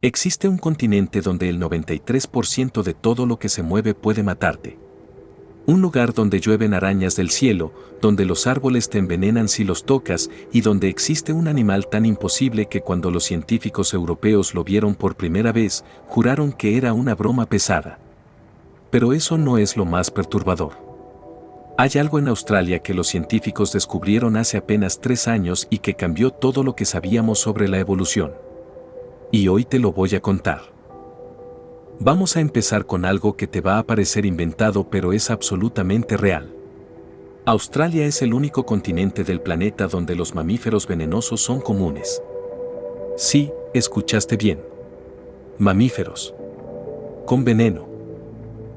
Existe un continente donde el 93% de todo lo que se mueve puede matarte. Un lugar donde llueven arañas del cielo, donde los árboles te envenenan si los tocas y donde existe un animal tan imposible que cuando los científicos europeos lo vieron por primera vez, juraron que era una broma pesada. Pero eso no es lo más perturbador. Hay algo en Australia que los científicos descubrieron hace apenas 3 años y que cambió todo lo que sabíamos sobre la evolución. Y hoy te lo voy a contar. Vamos a empezar con algo que te va a parecer inventado pero es absolutamente real. Australia es el único continente del planeta donde los mamíferos venenosos son comunes. Sí, escuchaste bien. Mamíferos. Con veneno.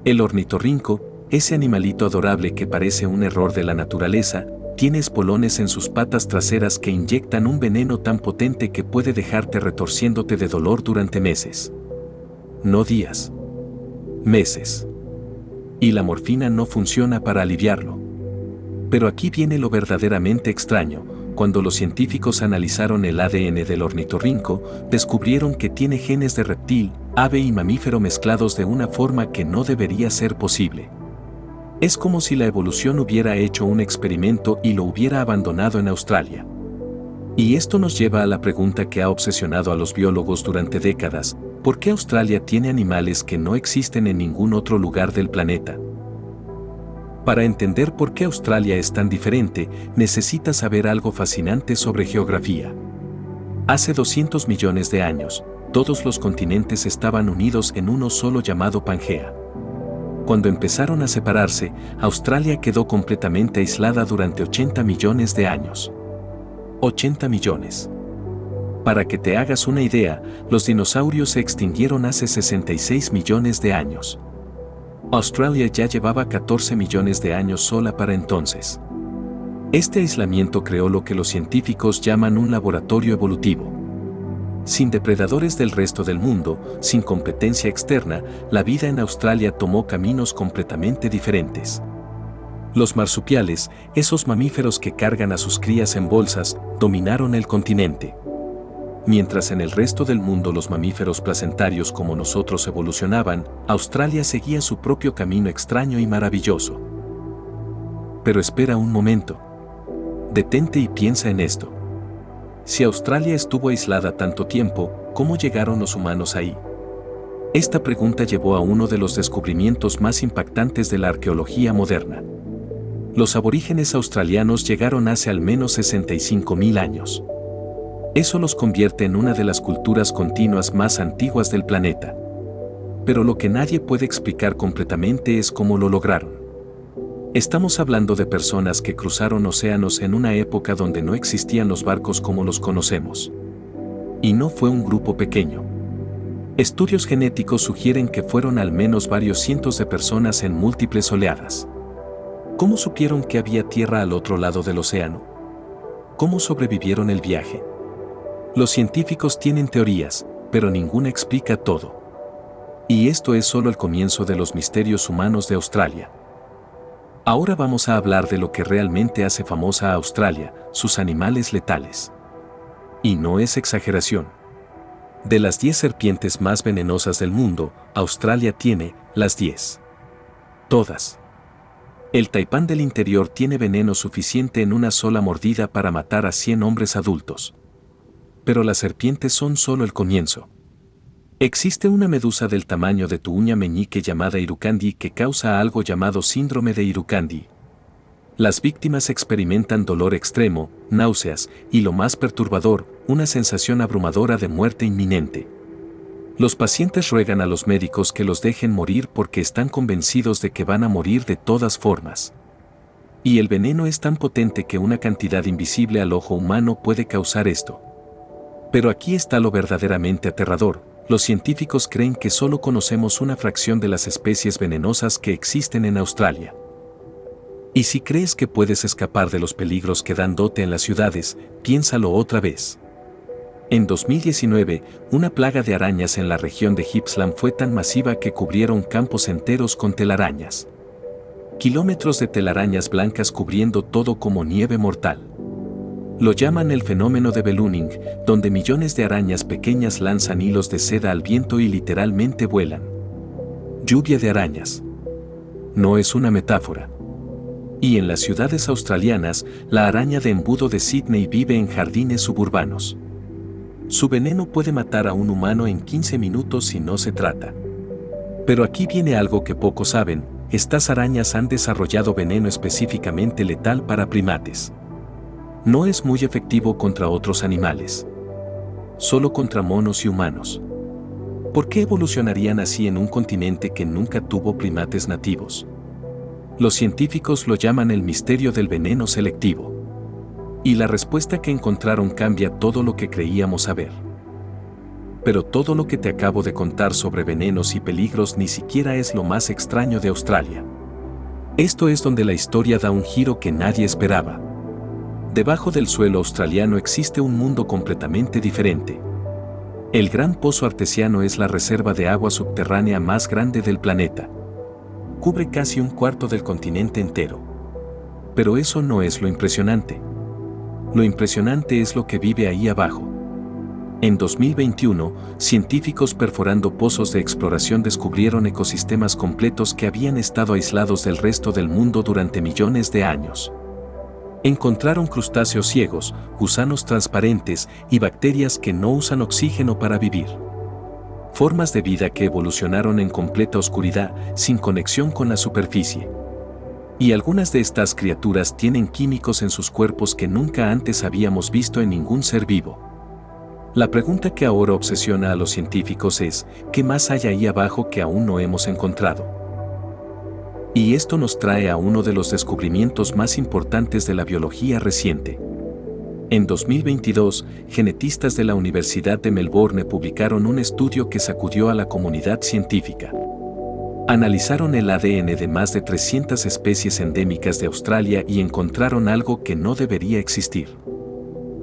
El ornitorrinco, ese animalito adorable que parece un error de la naturaleza, tiene espolones en sus patas traseras que inyectan un veneno tan potente que puede dejarte retorciéndote de dolor durante meses. No días. Meses. Y la morfina no funciona para aliviarlo. Pero aquí viene lo verdaderamente extraño. Cuando los científicos analizaron el ADN del ornitorrinco, descubrieron que tiene genes de reptil, ave y mamífero mezclados de una forma que no debería ser posible. Es como si la evolución hubiera hecho un experimento y lo hubiera abandonado en Australia. Y esto nos lleva a la pregunta que ha obsesionado a los biólogos durante décadas: ¿por qué Australia tiene animales que no existen en ningún otro lugar del planeta? Para entender por qué Australia es tan diferente, necesitas saber algo fascinante sobre geografía. Hace 200 millones de años, todos los continentes estaban unidos en uno solo llamado Pangea. Cuando empezaron a separarse, Australia quedó completamente aislada durante 80 millones de años. 80 millones. Para que te hagas una idea, los dinosaurios se extinguieron hace 66 millones de años. Australia ya llevaba 14 millones de años sola para entonces. Este aislamiento creó lo que los científicos llaman un laboratorio evolutivo. Sin depredadores del resto del mundo, sin competencia externa, la vida en Australia tomó caminos completamente diferentes. Los marsupiales, esos mamíferos que cargan a sus crías en bolsas, dominaron el continente. Mientras en el resto del mundo los mamíferos placentarios como nosotros evolucionaban, Australia seguía su propio camino extraño y maravilloso. Pero espera un momento. Detente y piensa en esto. Si Australia estuvo aislada tanto tiempo, ¿cómo llegaron los humanos ahí? Esta pregunta llevó a uno de los descubrimientos más impactantes de la arqueología moderna. Los aborígenes australianos llegaron hace al menos 65.000 años. Eso los convierte en una de las culturas continuas más antiguas del planeta. Pero lo que nadie puede explicar completamente es cómo lo lograron. Estamos hablando de personas que cruzaron océanos en una época donde no existían los barcos como los conocemos. Y no fue un grupo pequeño. Estudios genéticos sugieren que fueron al menos varios cientos de personas en múltiples oleadas. ¿Cómo supieron que había tierra al otro lado del océano? ¿Cómo sobrevivieron el viaje? Los científicos tienen teorías, pero ninguna explica todo. Y esto es solo el comienzo de los misterios humanos de Australia. Ahora vamos a hablar de lo que realmente hace famosa a Australia, sus animales letales. Y no es exageración. De las 10 serpientes más venenosas del mundo, Australia tiene las 10. Todas. El taipán del interior tiene veneno suficiente en una sola mordida para matar a 100 hombres adultos. Pero las serpientes son solo el comienzo. Existe una medusa del tamaño de tu uña meñique llamada Irukandji que causa algo llamado síndrome de Irukandji. Las víctimas experimentan dolor extremo, náuseas y, lo más perturbador, una sensación abrumadora de muerte inminente. Los pacientes ruegan a los médicos que los dejen morir porque están convencidos de que van a morir de todas formas. Y el veneno es tan potente que una cantidad invisible al ojo humano puede causar esto. Pero aquí está lo verdaderamente aterrador. Los científicos creen que solo conocemos una fracción de las especies venenosas que existen en Australia. Y si crees que puedes escapar de los peligros que dan dote en las ciudades, piénsalo otra vez. En 2019, una plaga de arañas en la región de Gippsland fue tan masiva que cubrieron campos enteros con telarañas. Kilómetros de telarañas blancas cubriendo todo como nieve mortal. Lo llaman el fenómeno de ballooning, donde millones de arañas pequeñas lanzan hilos de seda al viento y literalmente vuelan. Lluvia de arañas. No es una metáfora. Y en las ciudades australianas, la araña de embudo de Sydney vive en jardines suburbanos. Su veneno puede matar a un humano en 15 minutos si no se trata. Pero aquí viene algo que pocos saben: estas arañas han desarrollado veneno específicamente letal para primates. No es muy efectivo contra otros animales. Solo contra monos y humanos. ¿Por qué evolucionarían así en un continente que nunca tuvo primates nativos? Los científicos lo llaman el misterio del veneno selectivo. Y la respuesta que encontraron cambia todo lo que creíamos saber. Pero todo lo que te acabo de contar sobre venenos y peligros ni siquiera es lo más extraño de Australia. Esto es donde la historia da un giro que nadie esperaba. Debajo del suelo australiano existe un mundo completamente diferente. El Gran Pozo Artesiano es la reserva de agua subterránea más grande del planeta. Cubre casi un cuarto del continente entero. Pero eso no es lo impresionante. Lo impresionante es lo que vive ahí abajo. En 2021, científicos perforando pozos de exploración descubrieron ecosistemas completos que habían estado aislados del resto del mundo durante millones de años. Encontraron crustáceos ciegos, gusanos transparentes y bacterias que no usan oxígeno para vivir. Formas de vida que evolucionaron en completa oscuridad, sin conexión con la superficie. Y algunas de estas criaturas tienen químicos en sus cuerpos que nunca antes habíamos visto en ningún ser vivo. La pregunta que ahora obsesiona a los científicos es: ¿qué más hay ahí abajo que aún no hemos encontrado? Y esto nos trae a uno de los descubrimientos más importantes de la biología reciente. En 2022, genetistas de la Universidad de Melbourne publicaron un estudio que sacudió a la comunidad científica. Analizaron el ADN de más de 300 especies endémicas de Australia y encontraron algo que no debería existir.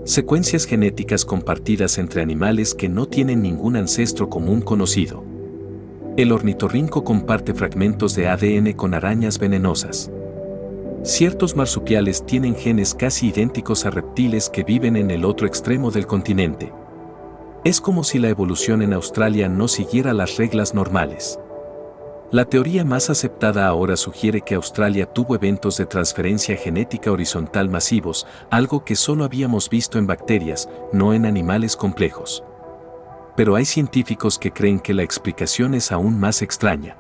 Secuencias genéticas compartidas entre animales que no tienen ningún ancestro común conocido. El ornitorrinco comparte fragmentos de ADN con arañas venenosas. Ciertos marsupiales tienen genes casi idénticos a reptiles que viven en el otro extremo del continente. Es como si la evolución en Australia no siguiera las reglas normales. La teoría más aceptada ahora sugiere que Australia tuvo eventos de transferencia genética horizontal masivos, algo que solo habíamos visto en bacterias, no en animales complejos. Pero hay científicos que creen que la explicación es aún más extraña.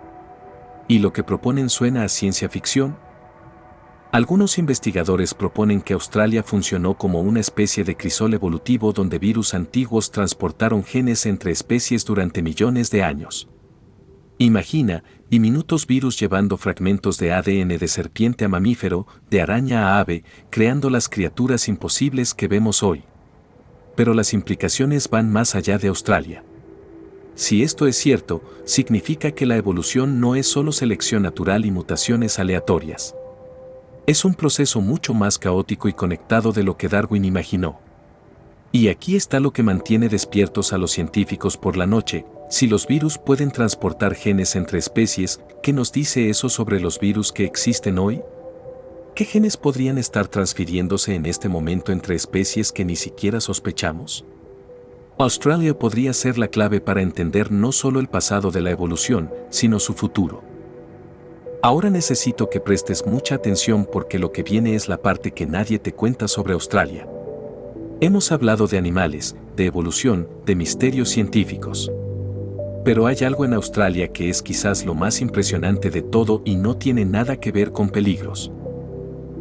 ¿Y lo que proponen suena a ciencia ficción? Algunos investigadores proponen que Australia funcionó como una especie de crisol evolutivo donde virus antiguos transportaron genes entre especies durante millones de años. Imagina, diminutos virus llevando fragmentos de ADN de serpiente a mamífero, de araña a ave, creando las criaturas imposibles que vemos hoy. Pero las implicaciones van más allá de Australia. Si esto es cierto, significa que la evolución no es solo selección natural y mutaciones aleatorias. Es un proceso mucho más caótico y conectado de lo que Darwin imaginó. Y aquí está lo que mantiene despiertos a los científicos por la noche: si los virus pueden transportar genes entre especies, ¿qué nos dice eso sobre los virus que existen hoy? ¿Qué genes podrían estar transfiriéndose en este momento entre especies que ni siquiera sospechamos? Australia podría ser la clave para entender no solo el pasado de la evolución, sino su futuro. Ahora necesito que prestes mucha atención porque lo que viene es la parte que nadie te cuenta sobre Australia. Hemos hablado de animales, de evolución, de misterios científicos. Pero hay algo en Australia que es quizás lo más impresionante de todo y no tiene nada que ver con peligros.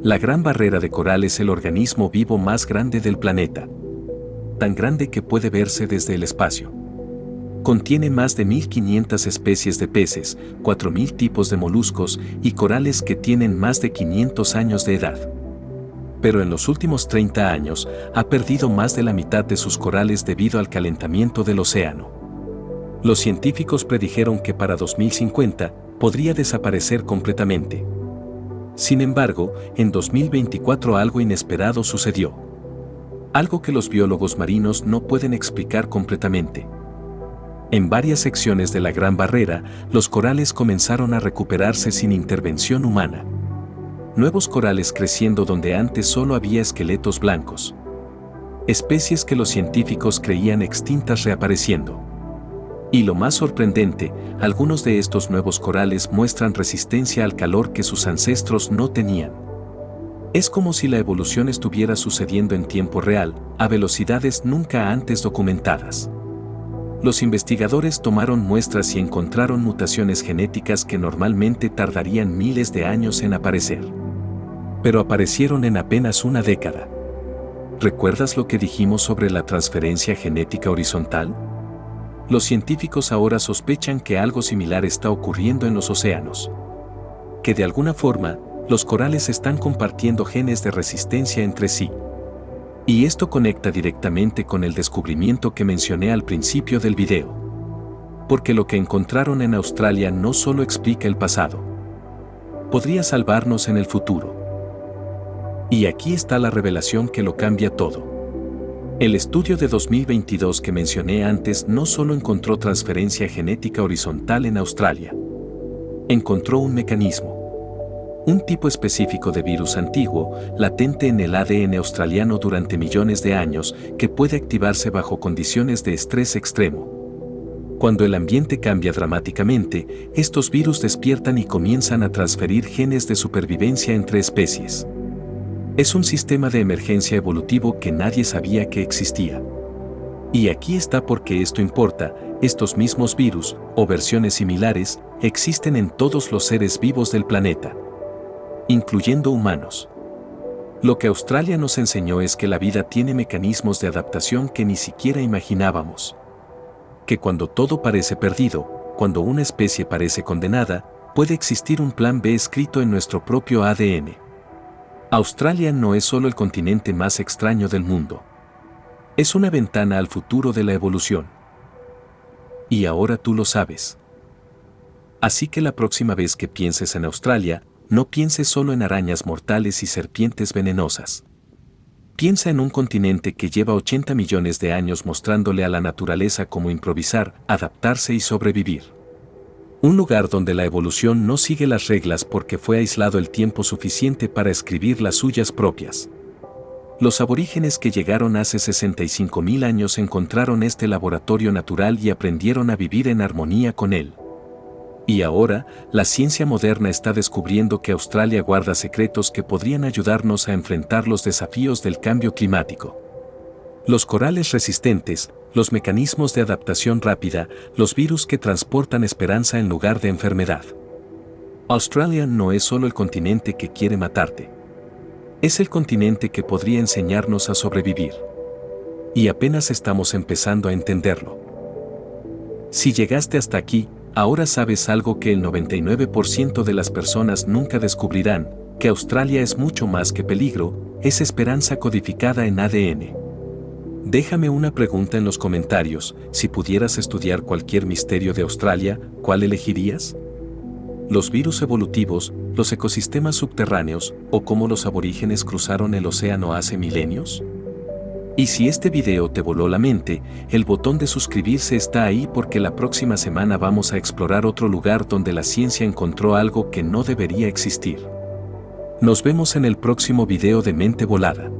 La Gran Barrera de Coral es el organismo vivo más grande del planeta. Tan grande que puede verse desde el espacio. Contiene más de 1500 especies de peces, 4000 tipos de moluscos y corales que tienen más de 500 años de edad. Pero en los últimos 30 años ha perdido más de la mitad de sus corales debido al calentamiento del océano. Los científicos predijeron que para 2050 podría desaparecer completamente. Sin embargo, en 2024 algo inesperado sucedió. Algo que los biólogos marinos no pueden explicar completamente. En varias secciones de la Gran Barrera, los corales comenzaron a recuperarse sin intervención humana. Nuevos corales creciendo donde antes solo había esqueletos blancos. especies que los científicos creían extintas reapareciendo. Y lo más sorprendente, algunos de estos nuevos corales muestran resistencia al calor que sus ancestros no tenían. Es como si la evolución estuviera sucediendo en tiempo real, a velocidades nunca antes documentadas. Los investigadores tomaron muestras y encontraron mutaciones genéticas que normalmente tardarían miles de años en aparecer. Pero aparecieron en apenas una década. ¿Recuerdas lo que dijimos sobre la transferencia genética horizontal? Los científicos ahora sospechan que algo similar está ocurriendo en los océanos. Que de alguna forma, los corales están compartiendo genes de resistencia entre sí. Y esto conecta directamente con el descubrimiento que mencioné al principio del video. Porque lo que encontraron en Australia no solo explica el pasado. Podría salvarnos en el futuro. Y aquí está la revelación que lo cambia todo. El estudio de 2022 que mencioné antes no solo encontró transferencia genética horizontal en Australia. Encontró un mecanismo. Un tipo específico de virus antiguo, latente en el ADN australiano durante millones de años, que puede activarse bajo condiciones de estrés extremo. Cuando el ambiente cambia dramáticamente, estos virus despiertan y comienzan a transferir genes de supervivencia entre especies. Es un sistema de emergencia evolutivo que nadie sabía que existía. Y aquí está porque esto importa, estos mismos virus, o versiones similares, existen en todos los seres vivos del planeta, incluyendo humanos. Lo que Australia nos enseñó es que la vida tiene mecanismos de adaptación que ni siquiera imaginábamos. Que cuando todo parece perdido, cuando una especie parece condenada, puede existir un plan B escrito en nuestro propio ADN. Australia no es solo el continente más extraño del mundo. Es una ventana al futuro de la evolución. Y ahora tú lo sabes. Así que la próxima vez que pienses en Australia, no pienses solo en arañas mortales y serpientes venenosas. Piensa en un continente que lleva 80 millones de años mostrándole a la naturaleza cómo improvisar, adaptarse y sobrevivir. Un lugar donde la evolución no sigue las reglas porque fue aislado el tiempo suficiente para escribir las suyas propias. Los aborígenes que llegaron hace 65.000 años encontraron este laboratorio natural y aprendieron a vivir en armonía con él. Y ahora, la ciencia moderna está descubriendo que Australia guarda secretos que podrían ayudarnos a enfrentar los desafíos del cambio climático. Los corales resistentes, los mecanismos de adaptación rápida, los virus que transportan esperanza en lugar de enfermedad. Australia no es solo el continente que quiere matarte. Es el continente que podría enseñarnos a sobrevivir. Y apenas estamos empezando a entenderlo. Si llegaste hasta aquí, ahora sabes algo que el 99% de las personas nunca descubrirán, que Australia es mucho más que peligro, es esperanza codificada en ADN. Déjame una pregunta en los comentarios, si pudieras estudiar cualquier misterio de Australia, ¿cuál elegirías? ¿Los virus evolutivos, los ecosistemas subterráneos, o cómo los aborígenes cruzaron el océano hace milenios? Y si este video te voló la mente, el botón de suscribirse está ahí porque la próxima semana vamos a explorar otro lugar donde la ciencia encontró algo que no debería existir. Nos vemos en el próximo video de Mente Volada.